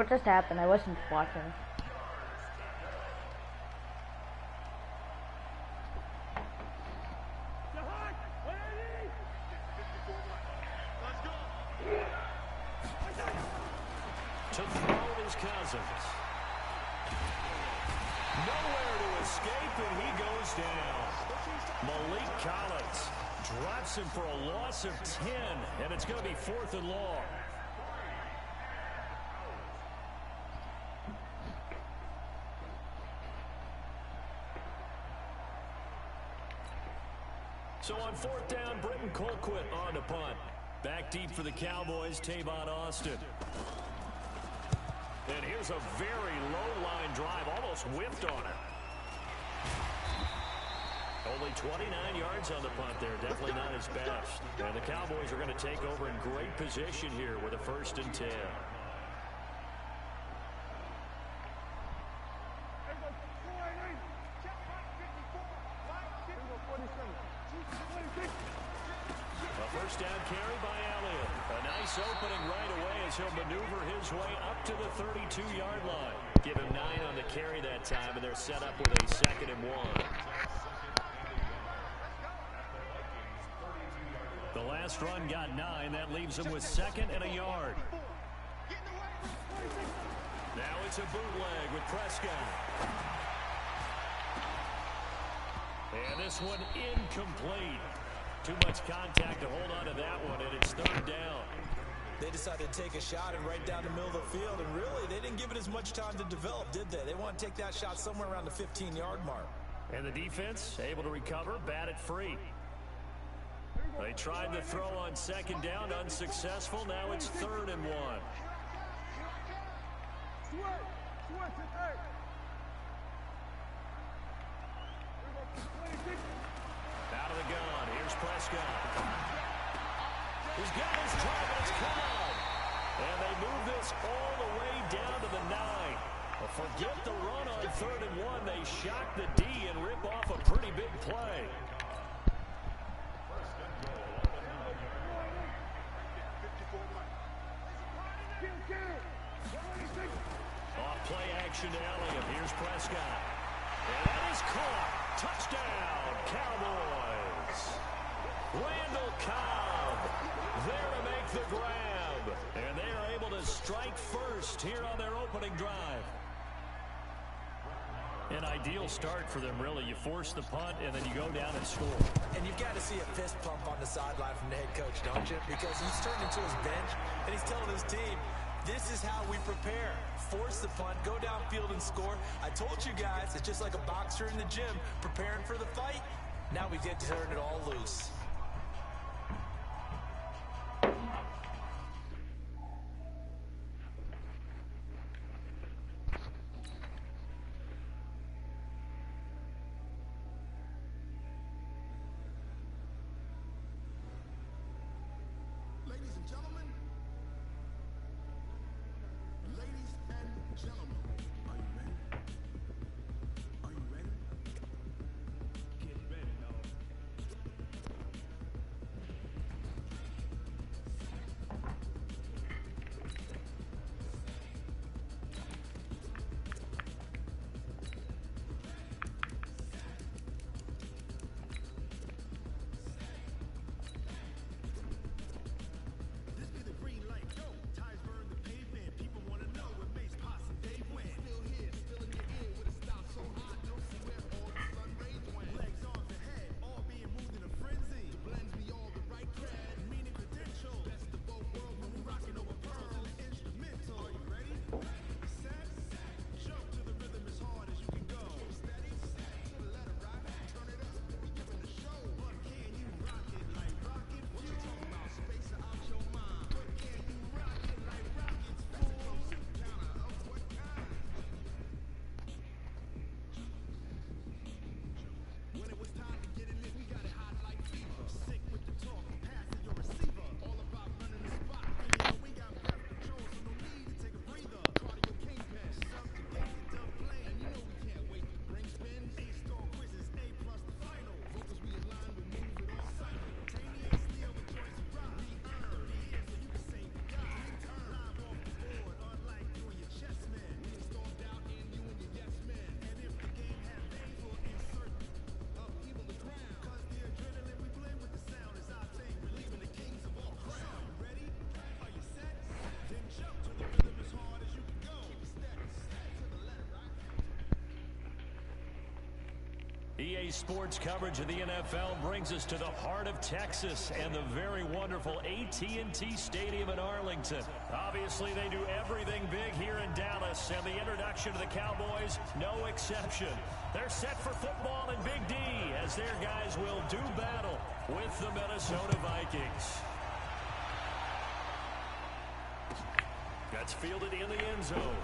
What just happened? I wasn't watching. To throw his Cousins. Nowhere to escape, and he goes down. Malik Collins drops him for a loss of 10, and it's going to be 4th and long. So on 4th down, Britton Colquitt on to punt. Back deep for the Cowboys, Tavon Austin. And here's a very low-line drive, almost whipped on it. Only 29 yards on the punt there, definitely not his best. And the Cowboys are going to take over in great position here with a 1st and 10. A 1st down carry by Elliott. A nice opening right away as he'll maneuver his way up to the 32-yard line. Give him 9 on the carry that time, and they're set up with a 2nd and 1. The last run got 9. That leaves him with 2nd and a yard. Now it's a bootleg with Prescott. And this one incomplete. Too much contact to hold on to that one, and it's 3rd down. They decided to take a shot and right down the middle of the field, and really, they didn't give it as much time to develop, did they? They want to take that shot somewhere around the 15-yard mark. And the defense able to recover, bat it free. They tried to throw on 2nd down, unsuccessful. Now it's 3rd and 1. Out of the gun, here's Prescott. He's got his target, it's caught. And they move this all the way down to the 9. Well, forget the run on 3rd and 1. They shock the D and rip off a pretty big play. Off play action to Elliott. Here's Prescott. And that is caught. Touchdown, Cowboys. Randall Cobb there to make the grab. And they are able to strike first here on their opening drive. An ideal start for them, really. You force the punt, and then you go down and score. And you've got to see a fist pump on the sideline from the head coach, don't you? Because he's turned into his bench, and he's telling his team, this is how we prepare. Force the punt, go downfield and score. I told you guys, it's just like a boxer in the gym preparing for the fight. Now we get to turn it all loose. EA Sports coverage of the NFL brings us to the heart of Texas and the very wonderful AT&T Stadium in Arlington. Obviously, they do everything big here in Dallas, and the introduction to the Cowboys, no exception. They're set for football in Big D as their guys will do battle with the Minnesota Vikings. That's fielded in the end zone.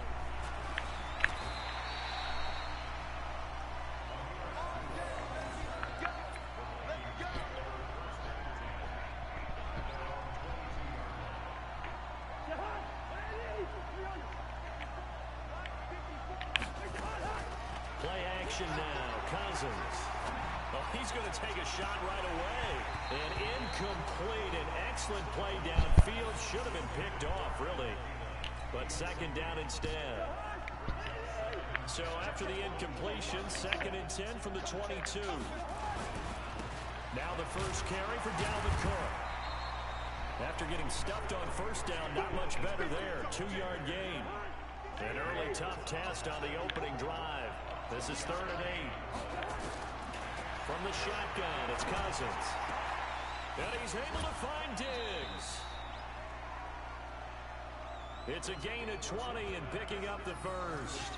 Play action now. Cousins. Oh, he's going to take a shot right away. And incomplete. An excellent play downfield. Should have been picked off, really. But second down instead. So after the incompletion, 2nd and 10 from the 22. Now the first carry for Dalvin Cook. After getting stuffed on first down, not much better there. 2-yard gain. An early tough test on the opening drive. This is 3rd and 8. From the shotgun, it's Cousins. And he's able to find Diggs. It's a gain of 20 and picking up the first.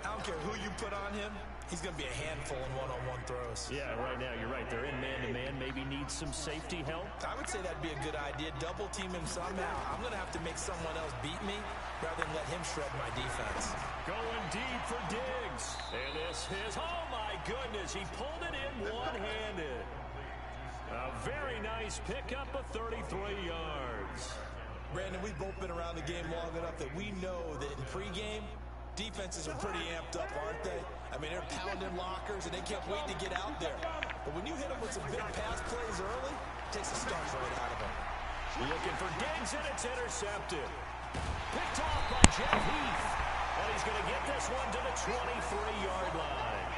I don't care who you put on him. He's going to be a handful in one-on-one throws. Yeah, right now, you're right. They're in man-to-man. Maybe need some safety help. I would say that'd be a good idea. Double team him somehow. I'm going to have to make someone else beat me rather than let him shred my defense. Going deep for Diggs. And this is, oh my goodness, he pulled it in one-handed. A very nice pickup of 33 yards. Brandon, we've both been around the game long enough that we know that in pregame, defenses are pretty amped up, aren't they? I mean, they're pounding lockers, and they can't wait to get out there. But when you hit them with some big pass plays early, it takes a start right out of them. Looking for Diggs, and it's intercepted. Picked off by Jeff Heath. And he's going to get this one to the 23-yard line.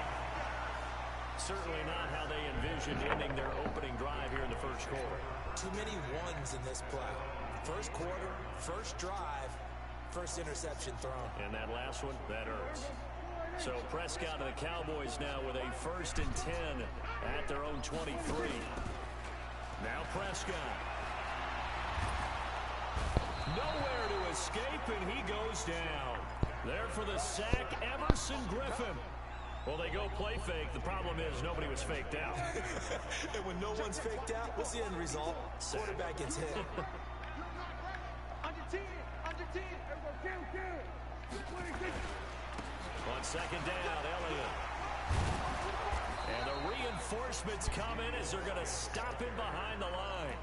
Certainly not how they envisioned ending their opening drive here in the first quarter. Too many ones in this play. First quarter, first drive, first interception thrown. And that last one, that hurts. So Prescott and the Cowboys now with a 1st and 10 at their own 23. Now Prescott. Nowhere to escape, and he goes down. There for the sack, Emerson Griffin. Well, they go play fake. The problem is nobody was faked out. And when no one's faked out, what's the end result? Quarterback gets hit. On 2nd down, Elliott. And the reinforcements come in as they're going to stop him behind the line.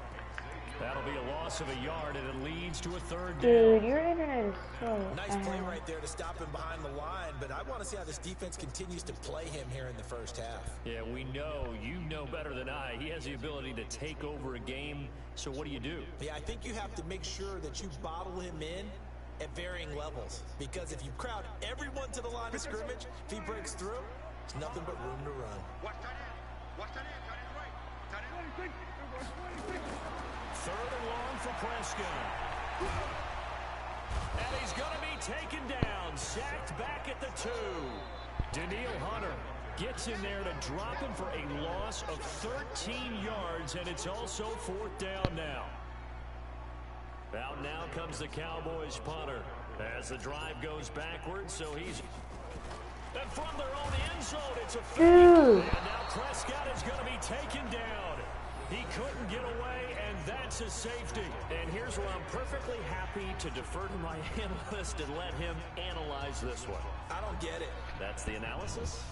That'll be a loss of a yard, and it leads to a 3rd down. Dude, your internet is so Nice play right there to stop him behind the line, but I want to see how this defense continues to play him here in the first half. Yeah, we know. You know better than I. He has the ability to take over a game, so what do? Yeah, I think you have to make sure that you bottle him in at varying levels, because if you crowd everyone to the line of scrimmage, if he breaks through, there's nothing but room to run. 3rd and long for Prescott. And he's going to be taken down, sacked back at the 2. Daniil Hunter gets in there to drop him for a loss of 13 yards, and it's also 4th down now. Out now comes the Cowboys punter as the drive goes backwards, so he's... And from their own end zone, it's a fake. And now Prescott is going to be taken down. He couldn't get away, and that's a safety. And here's where I'm perfectly happy to defer to my analyst and let him analyze this one. I don't get it. That's the analysis?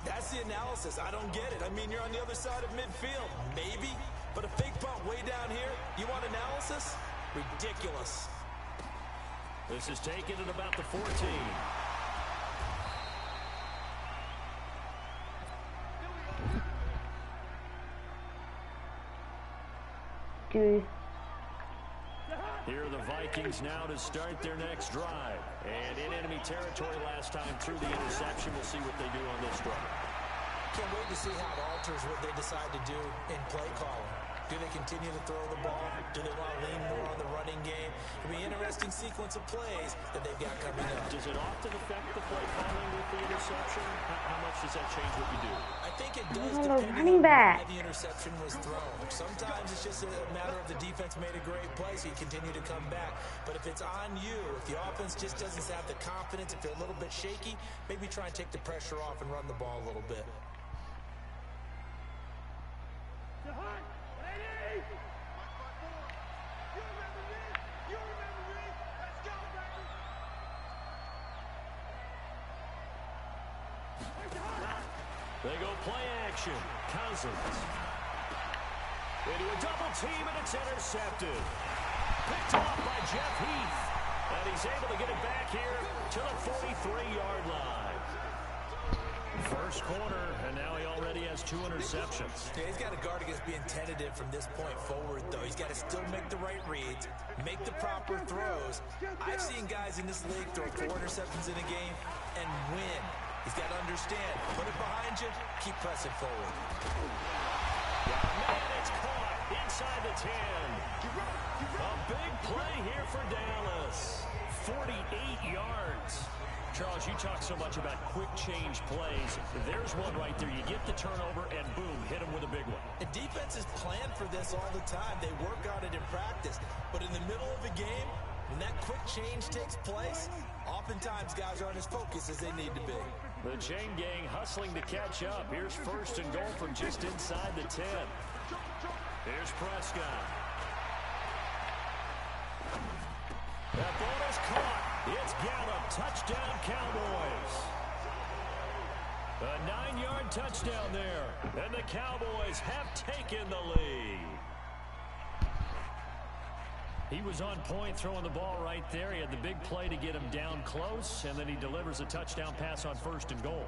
That's the analysis. I don't get it. I mean, you're on the other side of midfield. Maybe. But a fake punt way down here, you want analysis? Ridiculous. This is taken at about the 14. Dude. Here are the Vikings now to start their next drive. And in enemy territory last time through the interception. We'll see what they do on this drive. Can't wait to see how it alters what they decide to do in play calling. Do they continue to throw the ball? Do they want to lean more on the running game? It'll be an interesting sequence of plays that they've got coming up. Does it often affect the play calling with the interception? How much does that change what you do? I think it does, Oh, depending running on back. why the interception was thrown. Sometimes it's just a matter of the defense made a great play, so you continue to come back. But if it's on you, if the offense just doesn't have the confidence, if they're a little bit shaky, maybe try and take the pressure off and run the ball a little bit. They go play action. Cousins. Into a double team, and it's intercepted. Picked off by Jeff Heath. And he's able to get it back here to the 43-yard line. First quarter, and now he already has 2 interceptions. Yeah, he's got to guard against being tentative from this point forward, though. He's got to still make the right reads, make the proper throws. I've seen guys in this league throw 4 interceptions in a game and win. He's got to understand, put it behind you, keep pressing forward. Man, it's caught inside the 10. A big play here for Dallas. 48 yards. Charles, you talk so much about quick change plays. There's one right there. You get the turnover, and boom, hit him with a big one. And defenses plan for this all the time. They work on it in practice. But in the middle of a game, when that quick change takes place, oftentimes guys aren't as focused as they need to be. The chain gang hustling to catch up. Here's first and goal from just inside the 10. Here's Prescott. That ball is caught. It's Gallup. Touchdown, Cowboys. A 9-yard touchdown there. And the Cowboys have taken the lead. He was on point throwing the ball right there. He had the big play to get him down close, and then he delivers a touchdown pass on first and goal.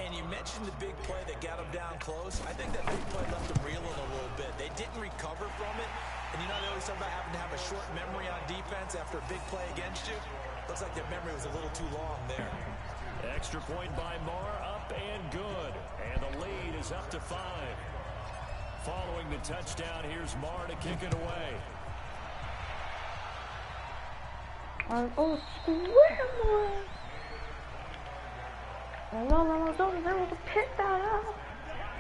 And you mentioned the big play that got him down close. I think that big play left him reeling a little bit. They didn't recover from it. And you know, they always talk about having to have a short memory on defense after a big play against you. Looks like their memory was a little too long there. Extra point by Marr, up and good. And the lead is up to 5. Following the touchdown, here's Marr to kick it away. Oh, squirrel! No, there was a pit that up.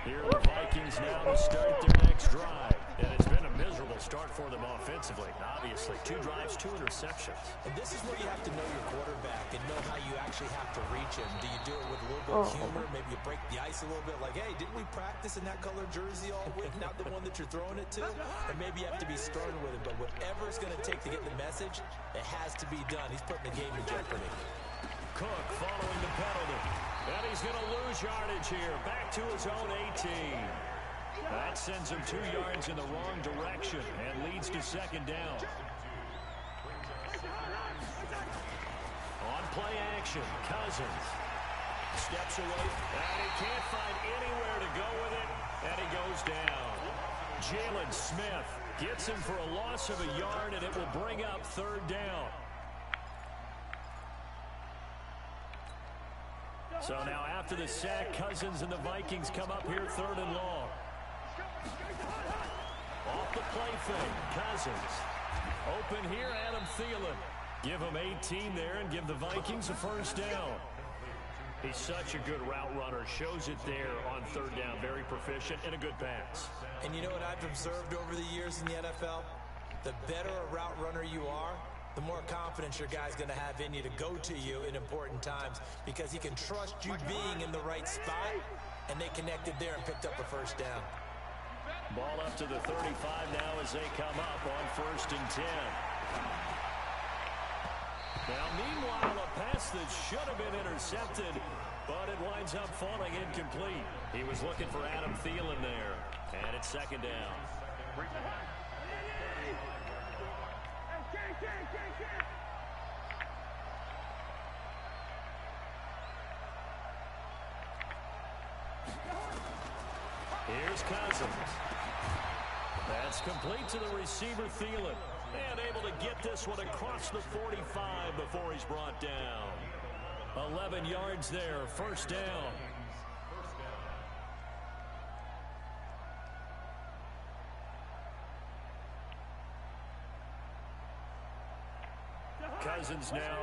Here are the Vikings now to start their next drive. And it's been a miserable start for them offensively. Obviously, 2 drives, 2 interceptions. And this is where you have to know your quarterback and know how you actually have to reach him. Do you do it with a little bit of humor? Maybe you break the ice a little bit like, hey, didn't we practice in that color jersey all week? Not the one that you're throwing it to? Or maybe you have to be stern with it. But whatever it's going to take to get the message, it has to be done. He's putting the game in jeopardy. Cook following the penalty. And he's going to lose yardage here. Back to his own 18. That sends him 2 yards in the wrong direction and leads to second down. On play action, Cousins steps away, and he can't find anywhere to go with it, and he goes down. Jalen Smith gets him for a loss of a yard, and it will bring up third down. So now after the sack, Cousins and the Vikings come up here third and long. Off the play fake, Cousins. Open here, Adam Thielen. Give him 18 there and give the Vikings a first down. He's such a good route runner. Shows it there on third down. Very proficient and a good pass. And you know what I've observed over the years in the NFL? The better a route runner you are, the more confidence your guy's going to have in you to go to you in important times because he can trust you being in the right spot, and they connected there and picked up a first down. Ball up to the 35 now as they come up on first and 10. Now, meanwhile, a pass that should have been intercepted, but it winds up falling incomplete. He was looking for Adam Thielen there, and it's second down. Here's Cousins. That's complete to the receiver, Thielen. And able to get this one across the 45 before he's brought down. 11 yards there, first down. Cousins now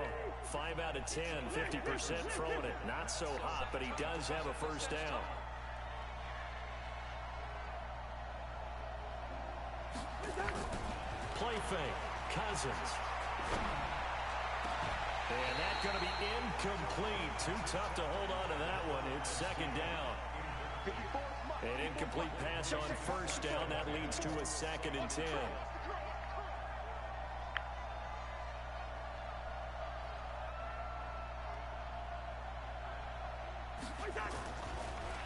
5 out of 10, 50% throwing it. Not so hot, but he does have a first down. Play fake. Cousins. And that's going to be incomplete. Too tough to hold on to that one. It's second down. An incomplete pass on first down. That leads to a 2nd and 10.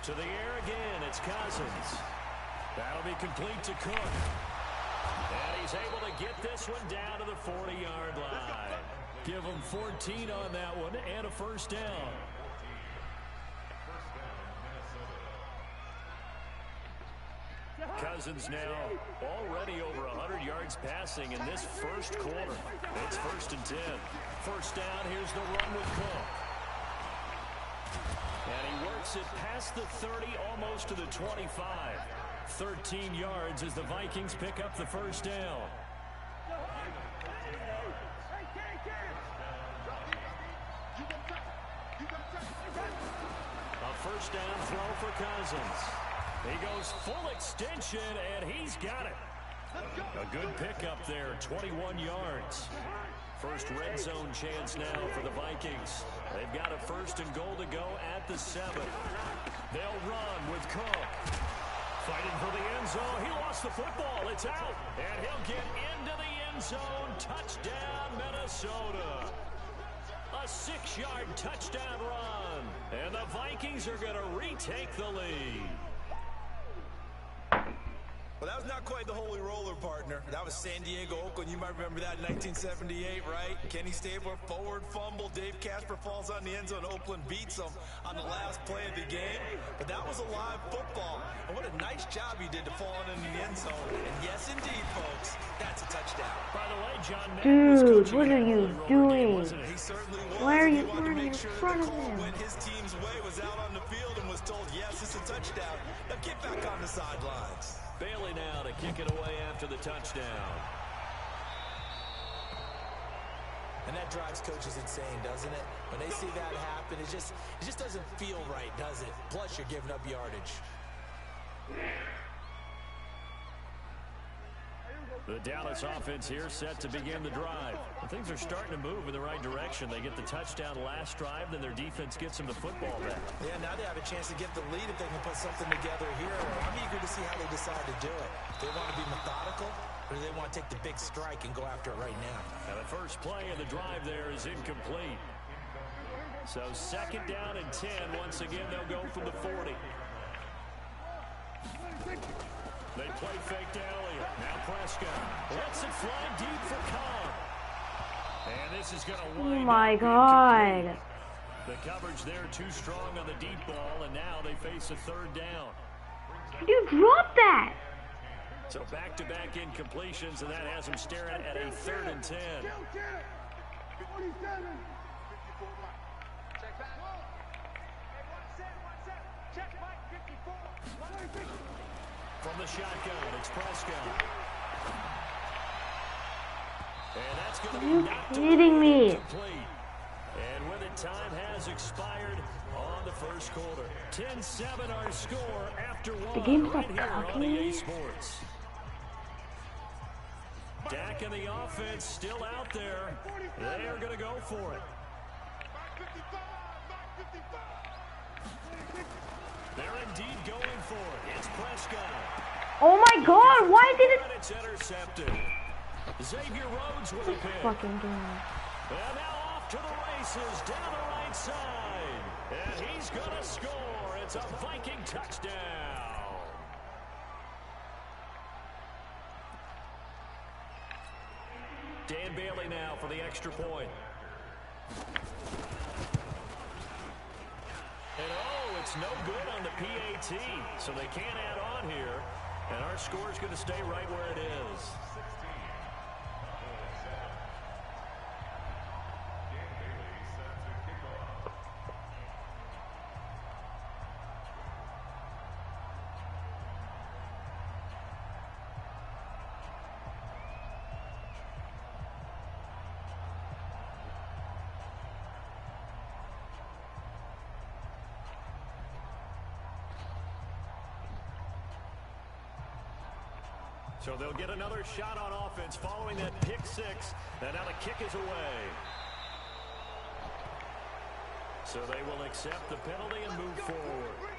To the air again. It's Cousins. That'll be complete to Cook. And he's able to get this one down to the 40-yard line. Give him 14 on that one and a first down. Cousins now already over 100 yards passing in this first quarter. It's 1st and 10. First down, here's the run with Cook. And he works it past the 30, almost to the 25. 13 yards as the Vikings pick up the first down. A first down throw for Cousins. He goes full extension, and he's got it. A good pickup there, 21 yards. First red zone chance now for the Vikings. They've got a 1st and goal to go at the 7. They'll run with Cook. Fighting for the end zone. He lost the football. It's out. And he'll get into the end zone. Touchdown, Minnesota. A 6-yard touchdown run. And the Vikings are going to retake the lead. Well, that was not quite the holy roller, partner. That was San Diego, Oakland. You might remember that in 1978, right? Kenny Stabler, forward fumble. Dave Casper falls on the end zone. Oakland beats him on the last play of the game. But that was a live football. And what a nice job he did to fall into the end zone. And yes, indeed, folks, that's a touchdown. By the way, John Madden was Dude, coaching what are you doing? He certainly was. Why are He you wanted to running make in sure front the of call him? went his team's way, was out on the field and was told, yes, it's a touchdown. Now get back on the sidelines. Bailey now to kick it away after the touchdown. And that drives coaches insane, doesn't it? When they see that happen, it just doesn't feel right, does it? Plus, you're giving up yardage. The Dallas offense here set to begin the drive. Things are starting to move in the right direction. They get the touchdown last drive, then their defense gets them the football back. Yeah, now they have a chance to get the lead if they can put something together here. I'm eager to see how they decide to do it. They want to be methodical, or do they want to take the big strike and go after it right now? Now the first play of the drive there is incomplete. So 2nd down and 10. Once again, they'll go from the 40. They play fake to Elliott. Now Prescott lets it fly deep for Cobb. And this is going to wind Oh my up God. incomplete. The coverage there too strong on the deep ball, and now they face a 3rd down. You dropped that. So back-to-back incompletions, and that has them staring at a 3rd and 10. From the shotgun, it's Prescott. And that's going to be knocked kidding me? complete. And with it, time has expired on the first quarter. 10-7 our score after one. The game's right not here on cocking. EA Sports. Dak and the offense still out there. They are going to go for it. They're indeed going for it. It's Prescott. Oh my God, why did it? It's intercepted. Xavier Rhodes with a pick. Fucking game. And now off to the races down the right side. And he's going to score. It's a Viking touchdown. Dan Bailey now for the extra point. And oh, it's no good on the PAT. So they can't add on here. And our score is going to stay right where it is. So they'll get another shot on offense following that pick six. And now the kick is away. So they will accept the penalty and move forward.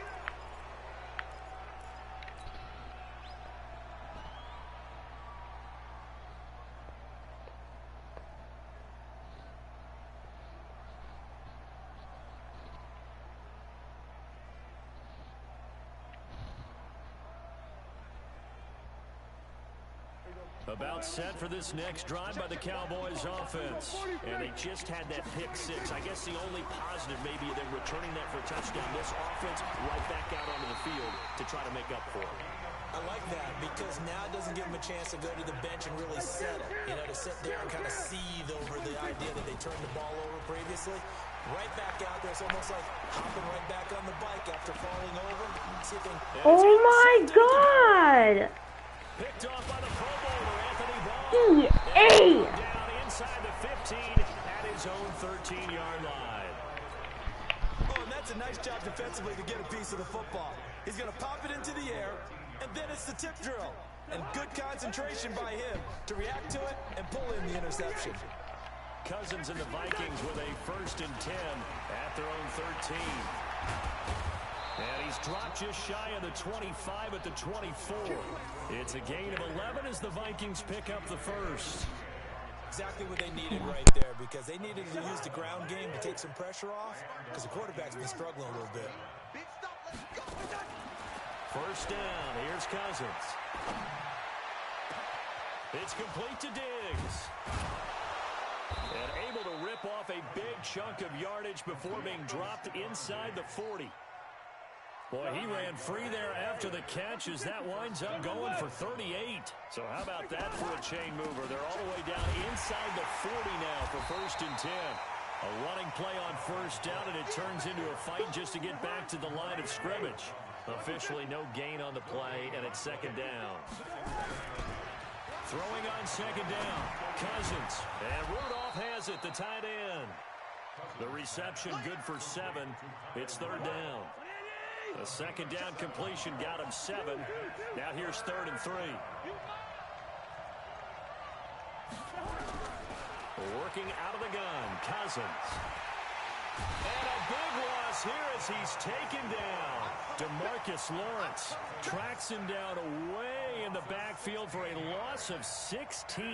About set for this next drive by the Cowboys offense. And they just had that pick six. I guess the only positive maybe them returning that for a touchdown. This offense right back out onto the field to try to make up for it. I like that because now it doesn't give them a chance to go to the bench and really settle. You know, to sit there and kind of seethe over the idea that they turned the ball over previously. Right back out there. It's almost like hopping right back on the bike after falling over. See if they Oh my God! Picked off by the Pro Bowler, Anthony Ball. EA! Down inside the 15 at his own 13-yard line. Oh, and that's a nice job defensively to get a piece of the football. He's going to pop it into the air, and then it's the tip drill. And good concentration by him to react to it and pull in the interception. Cousins and the Vikings with a 1st and 10 at their own 13. And he's dropped just shy of the 25 at the 24. It's a gain of 11 as the Vikings pick up the first. Exactly what they needed right there because they needed to use the ground game to take some pressure off because the quarterback's been struggling a little bit. First down. Here's Cousins. It's complete to Diggs. And able to rip off a big chunk of yardage before being dropped inside the 40. Boy, he ran free there after the catch as that winds up going for 38. So how about that for a chain mover? They're all the way down inside the 40 now for 1st and 10. A running play on 1st down, and it turns into a fight just to get back to the line of scrimmage. Officially no gain on the play, and it's 2nd down. Throwing on 2nd down, Cousins. And Rudolph has it, the tight end. The reception good for 7. It's 3rd down. A 2nd down completion got him 7. Now here's 3rd and 3. Working out of the gun, Cousins. And a big loss here as he's taken down. DeMarcus Lawrence tracks him down away in the backfield for a loss of 16.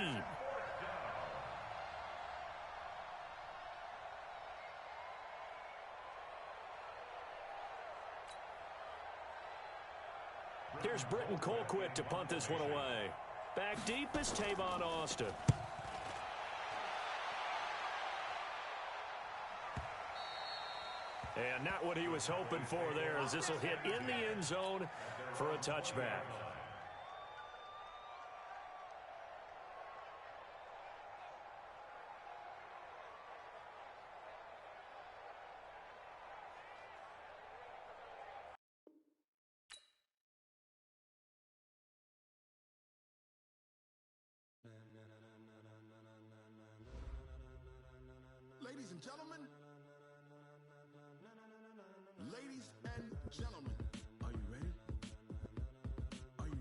Here's Britton Colquitt to punt this one away. Back deep is Tavon Austin. And not what he was hoping for there, as this will hit in the end zone for a touchback. Ladies and gentlemen, ladies and gentlemen, are you ready? Are you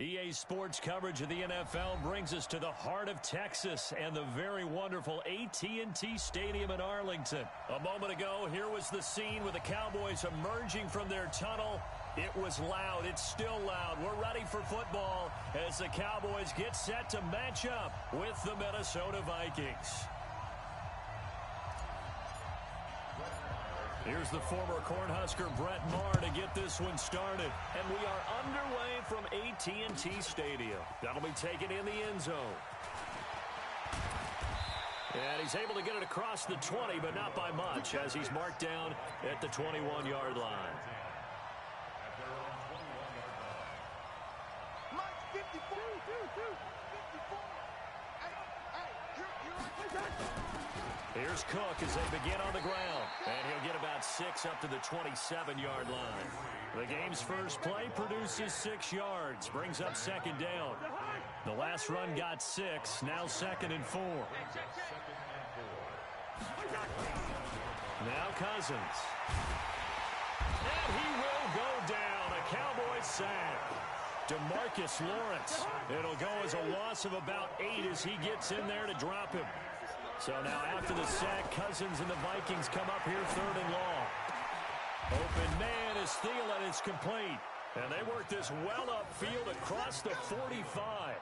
EA Sports coverage of the NFL brings us to the heart of Texas and the very wonderful AT&T Stadium in Arlington. A moment ago, here was the scene with the Cowboys emerging from their tunnel. It was loud. It's still loud. We're ready for football as the Cowboys get set to match up with the Minnesota Vikings. Here's the former Cornhusker Brett Maher to get this one started. And we are underway from AT&T Stadium. That'll be taken in the end zone. And he's able to get it across the 20, but not by much, as he's marked down at the 21-yard line. Here's Cook as they begin on the ground. And he'll get about 6 up to the 27-yard line. The game's first play produces 6 yards. Brings up second down. The last run got 6. Now 2nd and 4. Now Cousins. And he will go down. A Cowboys sack. DeMarcus Lawrence. It'll go as a loss of about 8 as he gets in there to drop him. So now after the sack, Cousins and the Vikings come up here 3rd and long. Open man is Thielen. It's complete. And they work this well upfield across the 45.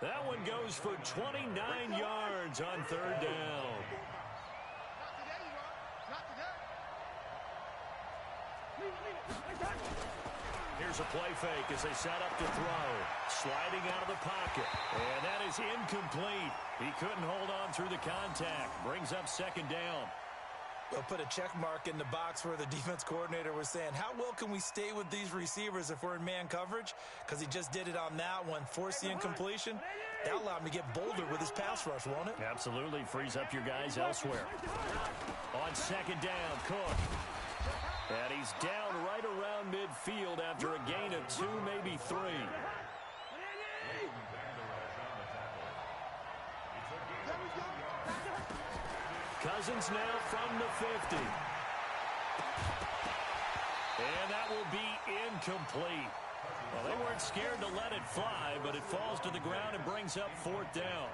That one goes for 29 yards on 3rd down. Here's a play fake as they set up to throw. Sliding out of the pocket. And that is incomplete. He couldn't hold on through the contact. Brings up 2nd down. We'll put a check mark in the box where the defense coordinator was saying, how well can we stay with these receivers if we're in man coverage? Because he just did it on that one. Force the incompletion. That'll allow him to get bolder with his pass rush, won't it? Absolutely. Frees up your guys elsewhere. On 2nd down, Cook. And he's down right around midfield after a gain of 2, maybe 3. Cousins now from the 50. And that will be incomplete. Well, they weren't scared to let it fly, but it falls to the ground and brings up 4th down.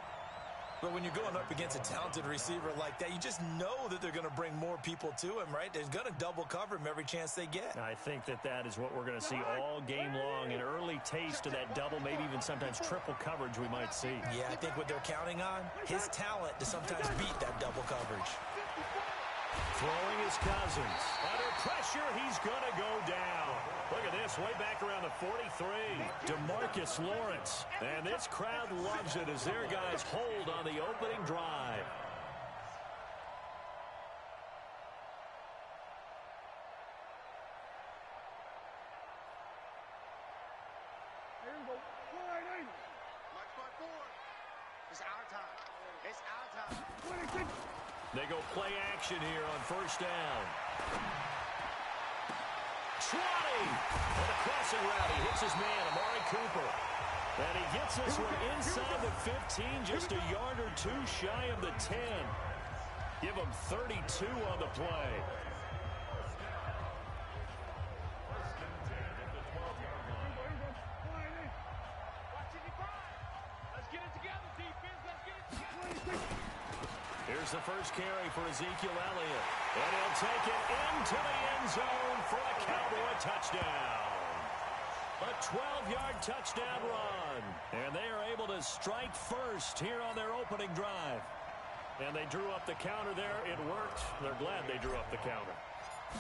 But when you're going up against a talented receiver like that, you just know that they're going to bring more people to him, right? They're going to double cover him every chance they get. I think that is what we're going to see all game long. An early taste of that double, maybe even sometimes triple coverage we might see. Yeah, I think what they're counting on, his talent to sometimes beat that double coverage. Throwing his Cousins. Under pressure, he's going to go down. Look at this, way back around the 43. DeMarcus Lawrence. And this crowd loves it as their guys hold on the opening drive. It's our time. It's our time. They go play action here on 1st down. 20! On the crossing route, he hits his man, Amari Cooper. And he gets this one inside the 15, just a yard or 2 shy of the 10. Give him 32 on the play. Let's get it together, defense. Let's get it together. Here's the first carry for Ezekiel Elliott. And he'll take it into the end zone for a Cowboy touchdown. A 12-yard touchdown run. And they are able to strike first here on their opening drive. And they drew up the counter there. It worked. They're glad they drew up the counter.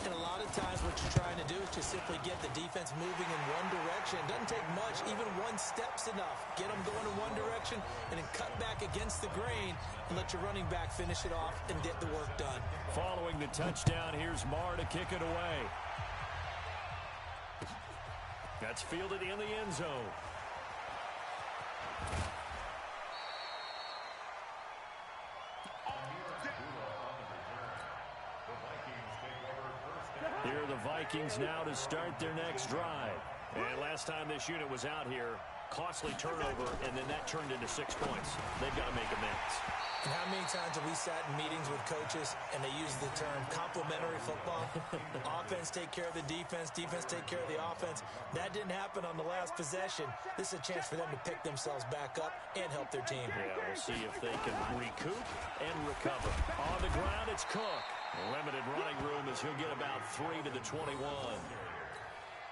And a lot of times what you're trying to do is just simply get the defense moving in one direction. It doesn't take much. Even one step's enough. Get them going in one direction and then cut back against the grain and let your running back finish it off and get the work done. Following the touchdown, here's Maher to kick it away. That's fielded in the end zone. Here are the Vikings now to start their next drive. And last time this unit was out here, Costly turnover, and then that turned into 6 points. They've got to make amends. And how many times have we sat in meetings with coaches and they use the term complementary football? Offense take care of the defense, defense take care of the offense. That didn't happen on the last possession. This is a chance for them to pick themselves back up and help their team. Yeah, we'll see if they can recoup and recover. On the ground, it's Cook. Limited running room as he'll get about 3 to the 21.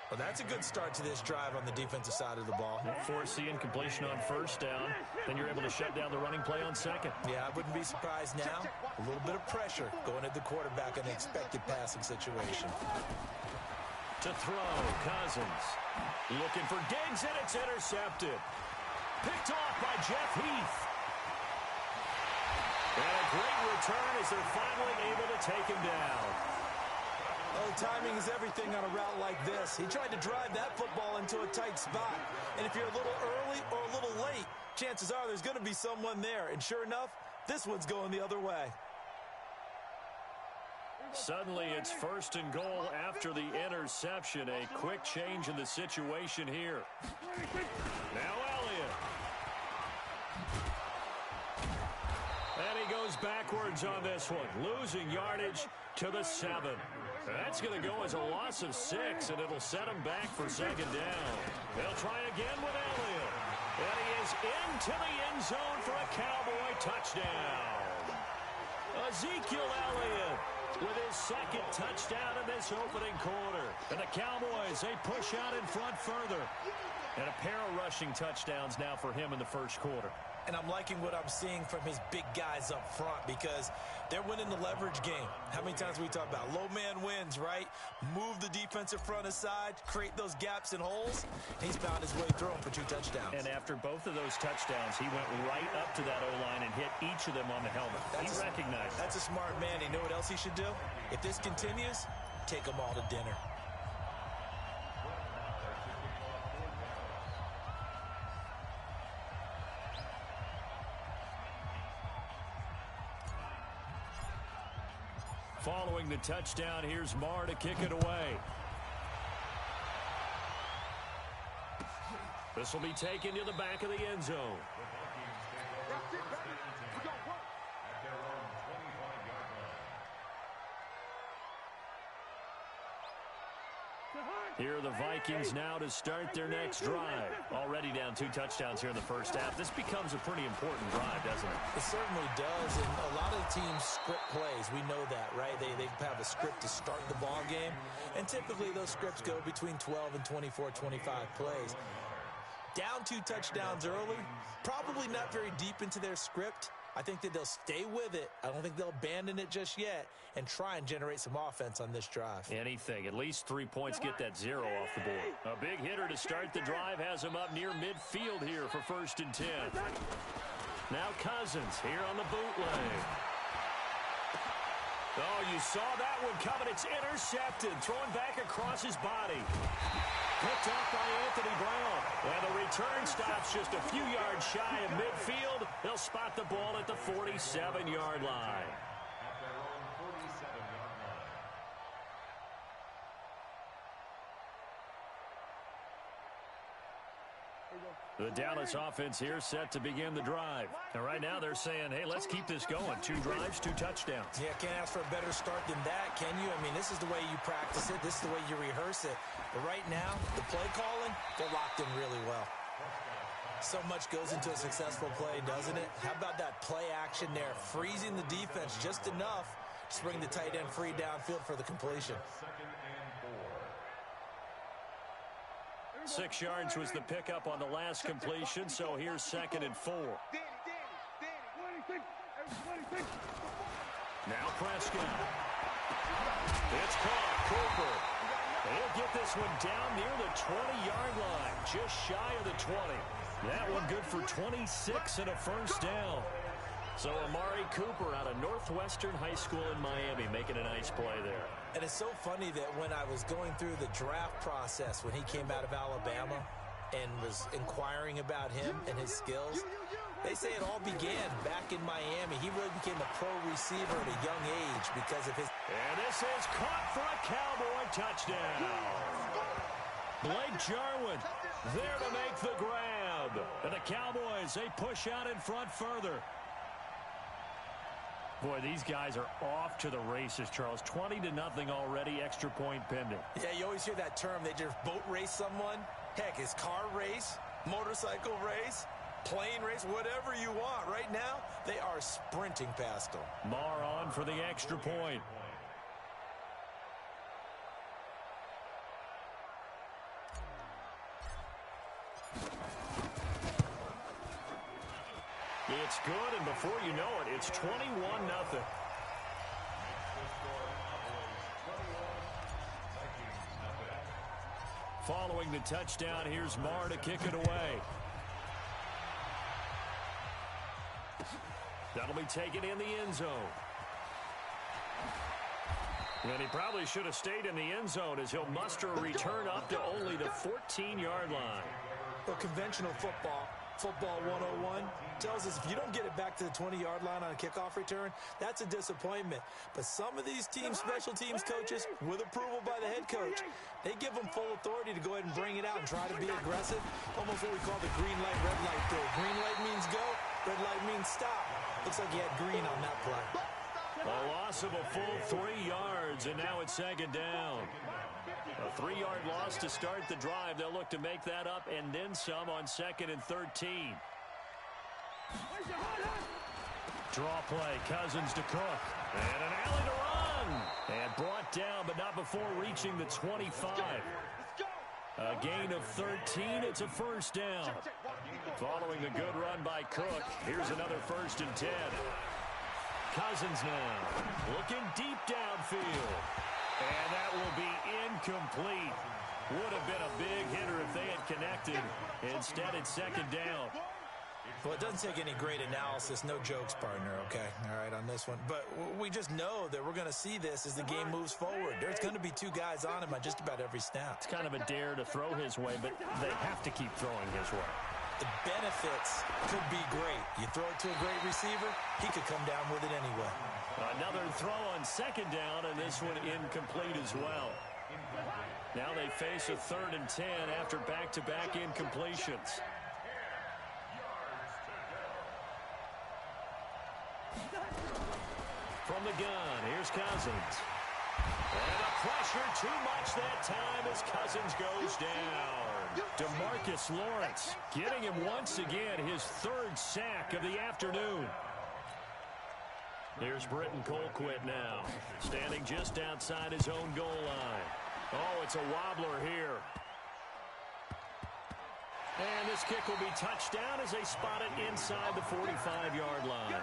Well, that's a good start to this drive on the defensive side of the ball. Force the incompletion on first down. Then you're able to shut down the running play on second. Yeah, I wouldn't be surprised now. A little bit of pressure going at the quarterback in an expected passing situation. To throw, Cousins. Looking for Diggs, and it's intercepted. Picked off by Jeff Heath. And a great return as they're finally able to take him down. Oh, timing is everything on a route like this. He tried to drive that football into a tight spot. And if you're a little early or a little late, chances are there's going to be someone there. And sure enough, this one's going the other way. Suddenly, it's 1st and goal after the interception. A quick change in the situation here. Now Elliott. And he goes backwards on this one, losing yardage to the 7. That's going to go as a loss of 6, and it'll set him back for 2nd down. They'll try again with Elliott. And he is into the end zone for a Cowboy touchdown. Ezekiel Elliott with his 2nd touchdown in this opening quarter. And the Cowboys, they push out in front further. And a pair of rushing touchdowns now for him in the first quarter. And I'm liking what I'm seeing from his big guys up front because they're winning the leverage game. How many times we talk about low man wins, right? Move the defensive front aside, create those gaps and holes. He's found his way through them for 2 touchdowns. And after both of those touchdowns, he went right up to that O-line and hit each of them on the helmet. He recognized it. That's a smart man. You know what else he should do? If this continues, take them all to dinner. Following the touchdown, here's Marr to kick it away. This will be taken to the back of the end zone. Here are the Vikings now to start their next drive. Already down 2 touchdowns here in the first half. This becomes a pretty important drive, doesn't it? It certainly does, and a lot of teams script plays. We know that, right? They have a script to start the ball game, and typically those scripts go between 12 and 24, 25 plays. Down 2 touchdowns early, probably not very deep into their script. I think that they'll stay with it. I don't think they'll abandon it just yet and try and generate some offense on this drive. Anything. At least 3 points, get that 0 off the board. A big hitter to start the drive has him up near midfield here for 1st and 10. Now Cousins here on the bootleg. Oh, you saw that one coming. It's intercepted. Thrown back across his body. Picked up by Anthony Brown. And the return stops just a few yards shy of midfield. They'll spot the ball at the 47-yard line. The Dallas offense here set to begin the drive. And right now they're saying, hey, let's keep this going. 2 drives, 2 touchdowns. Yeah, can't ask for a better start than that, can you? I mean, this is the way you practice it. This is the way you rehearse it. But right now, the play calling, they're locked in really well. So much goes into a successful play, doesn't it? How about that play action there? Freezing the defense just enough to bring the tight end free downfield for the completion. 6 yards was the pickup on the last completion, so here's 2nd and 4. Now Prescott. It's caught. Cooper. He'll get this one down near the 20-yard line, just shy of the 20. That one good for 26 and a 1st down. So Amari Cooper out of Northwestern High School in Miami making a nice play there. And it's so funny that when I was going through the draft process when he came out of Alabama and was inquiring about him and his skills, they say it all began back in Miami. He really became a pro receiver at a young age because of his... And this is caught for a Cowboy touchdown. Blake Jarwin there to make the grab. And the Cowboys, they push out in front further. Boy, these guys are off to the races, Charles. 20-0 already, extra point pending. Yeah, you always hear that term. They just boat race someone. Heck, it's car race, motorcycle race, plane race, whatever you want. Right now, they are sprinting past them. Marr on for the extra point. It's good, and before you know it, it's 21-0. Following the touchdown, here's Marr to kick it away. That'll be taken in the end zone. And he probably should have stayed in the end zone as he'll muster a return up to only the 14-yard line. Well, conventional football 101, tells us if you don't get it back to the 20-yard line on a kickoff return, that's a disappointment. But some of these teams, special teams coaches, with approval by the head coach, they give them full authority to go ahead and bring it out and try to be aggressive. Almost what we call the green light, red light thing. Green light means go, red light means stop. Looks like he had green on that play. A loss of a full 3 yards, and now it's second down. A 3-yard loss to start the drive. They'll look to make that up and then some on 2nd and 13. Draw play, Cousins to Cook. And an alley to run. And brought down, but not before reaching the 25. A gain of 13. It's a first down. Following the good run by Cook, here's another 1st and 10. Cousins now looking deep downfield. And that will be incomplete. Would have been a big hitter if they had connected. Instead, it's 2nd down. Well, it doesn't take any great analysis. No jokes, partner, okay? All right, on this one. But we just know that we're going to see this as the game moves forward. There's going to be 2 guys on him on just about every snap. It's kind of a dare to throw his way, but they have to keep throwing his way. The benefits could be great. You throw it to a great receiver, he could come down with it anyway. Another throw on 2nd down, and this one incomplete as well. Now they face a 3rd and 10 after back-to-back incompletions. From the gun, here's Cousins. And a pressure too much that time as Cousins goes down. DeMarcus Lawrence getting him once again his 3rd sack of the afternoon. Here's Britton Colquitt now, standing just outside his own goal line. Oh, it's a wobbler here. And this kick will be touchdown as they spot it inside the 45-yard line.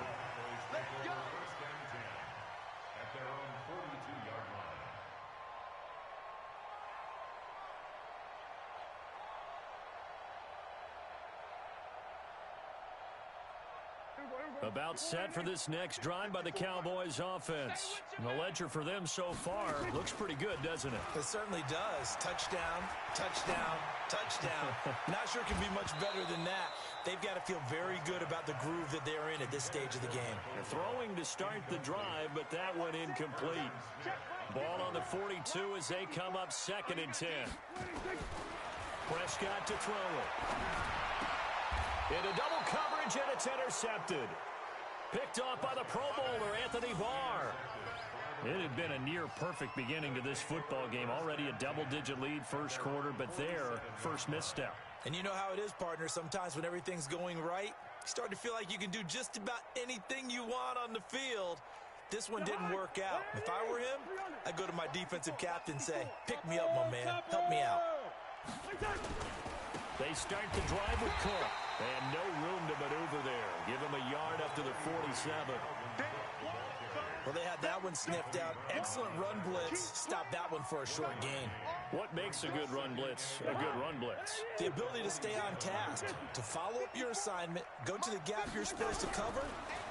About set for this next drive by the Cowboys offense. And the ledger for them so far looks pretty good, doesn't it? It certainly does. Touchdown, touchdown, touchdown. Not sure it can be much better than that. They've got to feel very good about the groove that they're in at this stage of the game. They're throwing to start the drive, but that one incomplete. Ball on the 42 as they come up 2nd and 10. Prescott to throw it. Into double coverage, and it's intercepted. Picked off by the Pro Bowler, Anthony Barr. It had been a near-perfect beginning to this football game. Already a double-digit lead first quarter, but their first misstep. And you know how it is, partner. Sometimes when everything's going right, you start to feel like you can do just about anything you want on the field. This one didn't work out. If I were him, I'd go to my defensive captain and say, pick me up, my man. Help me out. They start the drive with Cook. They had no room to maneuver there. Give him a yard up to the 47. Well, they had that one sniffed out. Excellent run blitz. Stop that one for a short gain. What makes a good run blitz a good run blitz? The ability to stay on task, to follow up your assignment, go to the gap you're supposed to cover,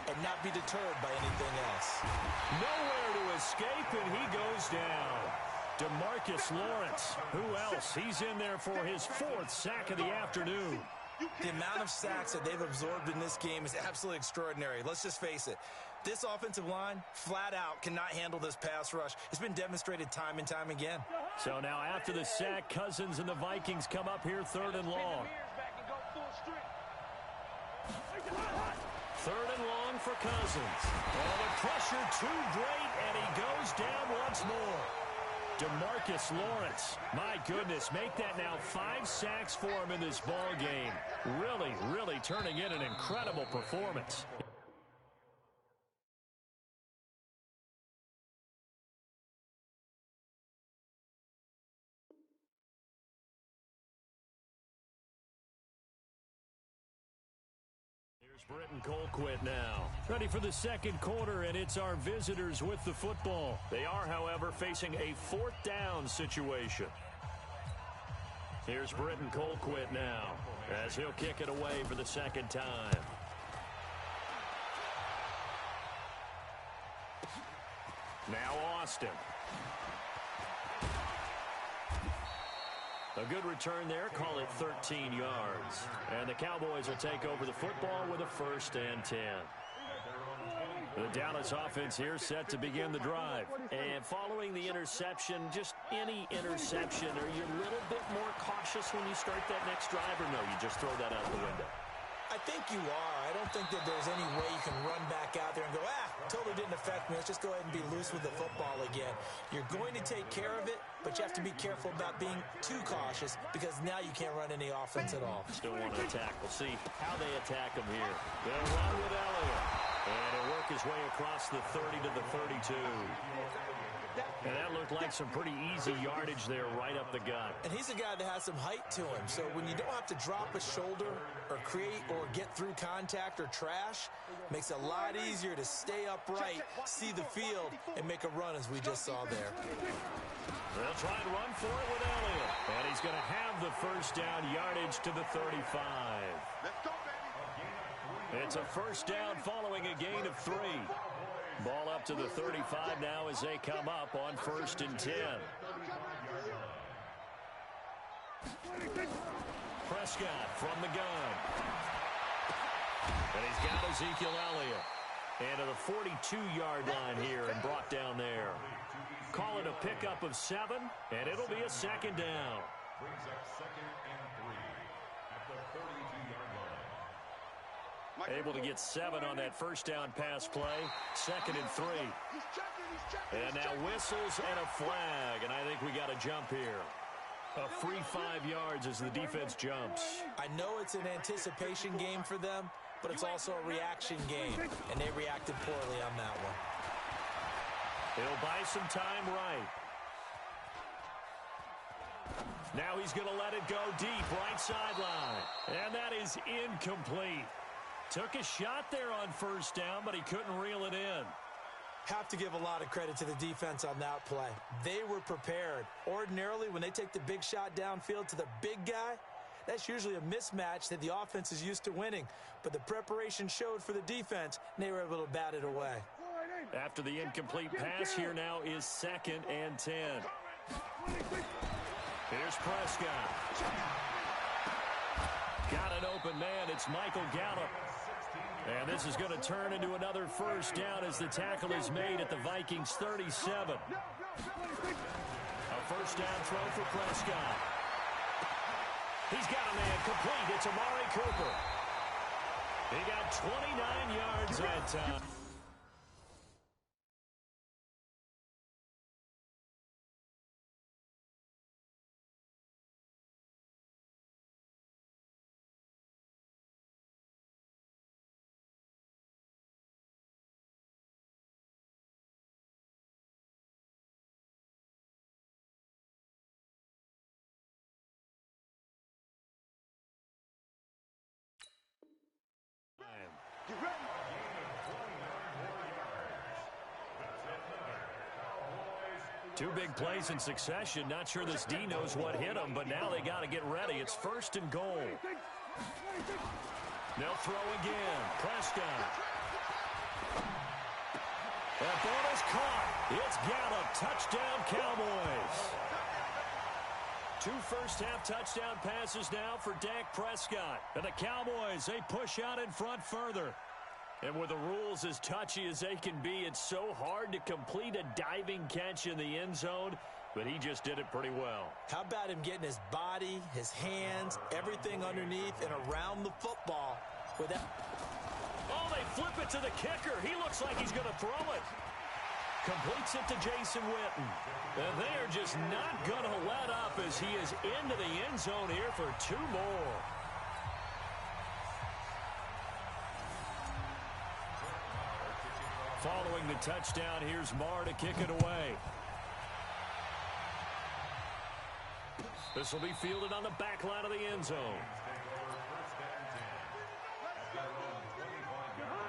and not be deterred by anything else. Nowhere to escape, and he goes down. DeMarcus Lawrence. Who else? He's in there for his 4th sack of the afternoon. The amount of sacks that they've absorbed in this game is absolutely extraordinary. Let's just face it. This offensive line, flat out, cannot handle this pass rush. It's been demonstrated time and time again. So now after the sack, Cousins and the Vikings come up here 3rd and long. Third and long for Cousins. Oh, the pressure too great, and he goes down once more. DeMarcus Lawrence, my goodness, make that now 5 sacks for him in this ball game. Really, really turning in an incredible performance. Britton Colquitt now. Ready for the second quarter, and it's our visitors with the football. They are, however, facing a 4th down situation. Here's Britton Colquitt now, as he'll kick it away for the second time. Now Austin. A good return there, call it 13 yards. And the Cowboys will take over the football with a 1st and 10. The Dallas offense here set to begin the drive. And following the interception, just any interception, are you a little bit more cautious when you start that next drive, or no, you just throw that out the window? I think you are. I don't think that there's any way you can run back out there and go, totally didn't affect me. Let's just go ahead and be loose with the football again. You're going to take care of it, but you have to be careful about being too cautious because now you can't run any offense at all. Still want to attack. We'll see how they attack him here. They'll run with Elliott. And he'll work his way across the 30 to the 32. And that looked like some pretty easy yardage there right up the gut. And he's a guy that has some height to him. So when you don't have to drop a shoulder or create or get through contact or trash, makes it a lot easier to stay upright, see the field, and make a run as we just saw there. They'll try and run for it with Elliott. And he's going to have the 1st down yardage to the 35. Let's go, baby. It's a 1st down following a gain of 3. Ball up to the 35 now as they come up on 1st and 10. Prescott from the gun. And he's got Ezekiel Elliott. And to the 42-yard line here and brought down there. Call it a pickup of 7, and it'll be a 2nd down. Brings up 2nd and 3 at the 32-yard line. Able to get 7 on that 1st down pass play. 2nd and 3. And now whistles and a flag, and I think we got a jump here. A free 5 yards as the defense jumps. I know it's an anticipation game for them, but it's also a reaction game, and they reacted poorly on that one. He'll buy some time right. Now he's going to let it go deep, right sideline. And that is incomplete. Took a shot there on 1st down, but he couldn't reel it in. Have to give a lot of credit to the defense on that play. They were prepared. Ordinarily, when they take the big shot downfield to the big guy, that's usually a mismatch that the offense is used to winning. But the preparation showed for the defense, and they were able to bat it away. After the incomplete pass, here now is 2nd and 10. Here's Prescott. Got an open man. It's Michael Gallup. And this is going to turn into another 1st down as the tackle is made at the Vikings 37. A 1st down throw for Prescott. He's got a man complete. It's Amari Cooper. He got 29 yards that time. Two big plays in succession. Not sure this D knows what hit him, but now they got to get ready. It's 1st and goal. They'll throw again. Prescott. That ball is caught. It's Gallup. Touchdown, Cowboys. 2 first-half touchdown passes now for Dak Prescott. And the Cowboys, they push out in front further. And with the rules as touchy as they can be, it's so hard to complete a diving catch in the end zone, but he just did it pretty well. How about him getting his body, his hands, everything underneath and around the football with that? Oh, they flip it to the kicker. He looks like he's going to throw it. Completes it to Jason Witten. And they are just not going to let up as he is into the end zone here for 2 more. Following the touchdown, here's Marr to kick it away. This will be fielded on the back line of the end zone.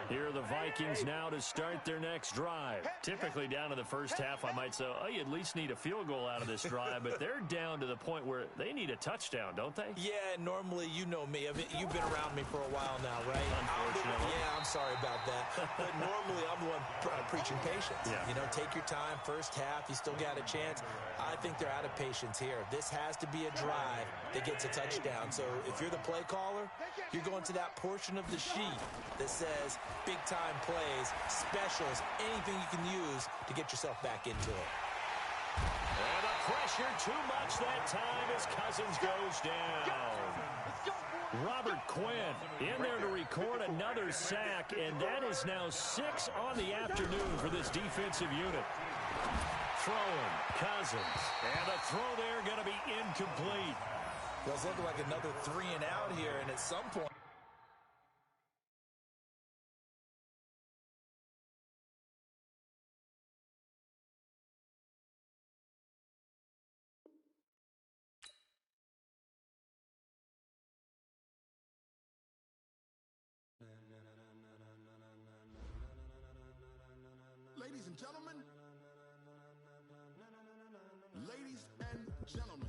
Here are the Vikings now to start their next drive. Typically down to the first half, I might say, oh, you at least need a field goal out of this drive, but they're down to the point where they need a touchdown, don't they? Yeah, normally, you know me. I mean, you've been around me for a while now, right? Unfortunately. Yeah, I'm sorry about that. But normally, I'm the one preaching patience. Yeah. You know, take your time. First half, you still got a chance. I think they're out of patience here. This has to be a drive that gets a touchdown. So if you're the play caller, you're going to that portion of the sheet that says big-time plays, specials, anything you can use to get yourself back into it. And the pressure too much that time as Cousins goes down. Robert Quinn in there to record another sack, and that is now 6 on the afternoon for this defensive unit. Throwing, Cousins, and the throw there going to be incomplete. Well, it's looking like another 3 and out here, and at some point, Ladies and gentlemen,